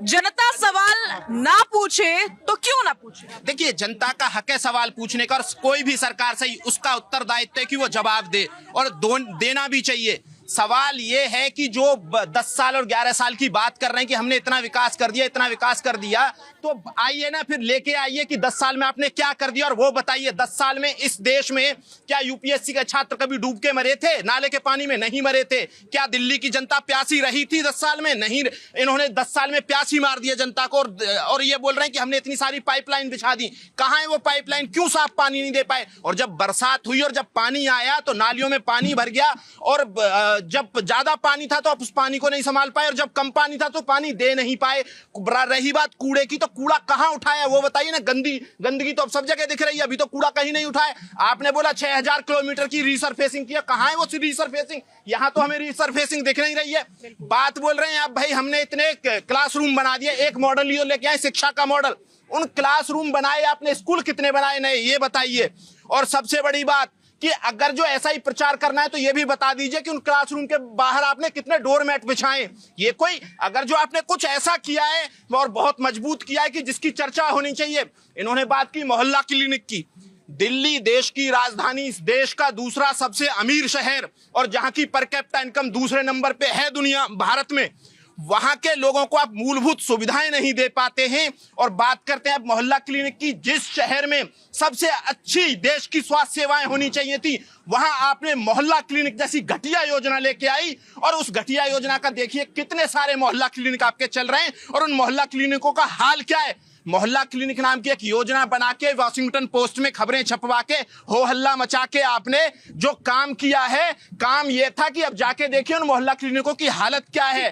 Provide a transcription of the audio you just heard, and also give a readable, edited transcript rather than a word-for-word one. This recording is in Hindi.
जनता सवाल ना पूछे तो क्यों ना पूछे? देखिए, जनता का हक है सवाल पूछने का, और कोई भी सरकार सही उसका उत्तरदायित्व है कि वो जवाब दे, और देना भी चाहिए। सवाल ये है कि जो 10 साल और 11 साल की बात कर रहे हैं कि हमने इतना विकास कर दिया, इतना विकास कर दिया, तो आइए ना फिर लेके आइए कि 10 साल में आपने क्या कर दिया, और वो बताइए 10 साल में इस देश में क्या यूपीएससी के छात्र कभी डूब के मरे थे? नाले के पानी में नहीं मरे थे। क्या दिल्ली की जनता प्यासी रही थी 10 साल में? नहीं। इन्होंने 10 साल में प्यासी मार दिया जनता को, और ये बोल रहे हैं कि हमने इतनी सारी पाइपलाइन बिछा दी। कहां है वो पाइपलाइन? क्यों साफ पानी नहीं दे पाए? और जब बरसात हुई और जब पानी आया तो नालियों में पानी भर गया, और जब ज्यादा पानी था तो आप उस पानी को नहीं संभाल पाए, और जब कम पानी था तो पानी दे नहीं पाए। रही बात कूड़े की, तो कूड़ा कहां उठाया वो बताइए ना। गंदगी तो अब सब जगह दिख रही है, अभी तो कूड़ा कहीं नहीं उठाया। आपने बोला 6000 किलोमीटर की रीसरफेसिंग किया, कहां है वो रीसरफेसिंग? यहां तो हमें रीसरफेसिंग दिख नहीं रही है। बात बोल रहे हैं आप, भाई हमने इतने क्लासरूम बना दिए, एक मॉडल ये लेके आए शिक्षा का मॉडल। उन क्लासरूम बनाए आपने, स्कूल कितने बनाए नए ये बताइए। और सबसे बड़ी बात कि अगर जो ऐसा ही प्रचार करना है तो ये भी बता दीजिए कि उन क्लासरूम के बाहर आपने कितने डोरमैट बिछाए। ये कोई, अगर जो आपने कुछ ऐसा किया है और बहुत मजबूत किया है कि जिसकी चर्चा होनी चाहिए। इन्होंने बात की मोहल्ला क्लिनिक की। दिल्ली देश की राजधानी, इस देश का दूसरा सबसे अमीर शहर, और जहां की पर कैपिटा इनकम दूसरे नंबर पे है दुनिया भारत में, वहां के लोगों को आप मूलभूत सुविधाएं नहीं दे पाते हैं। और बात करते हैं आप मोहल्ला क्लिनिक की, जिस शहर में सबसे अच्छी देश की स्वास्थ्य सेवाएं होनी चाहिए थी, वहां आपने मोहल्ला क्लिनिक जैसी घटिया योजना लेके आई। और उस घटिया योजना का देखिए कितने सारे मोहल्ला क्लिनिक आपके चल रहे हैं, और उन मोहल्ला क्लिनिकों का हाल क्या है। मोहल्ला क्लिनिक नाम की एक योजना बना के वॉशिंगटन पोस्ट में खबरें छपवा के हो हल्ला मचा के आपने जो काम किया है, काम यह था कि अब जाके देखिए उन मोहल्ला क्लिनिकों की हालत क्या है।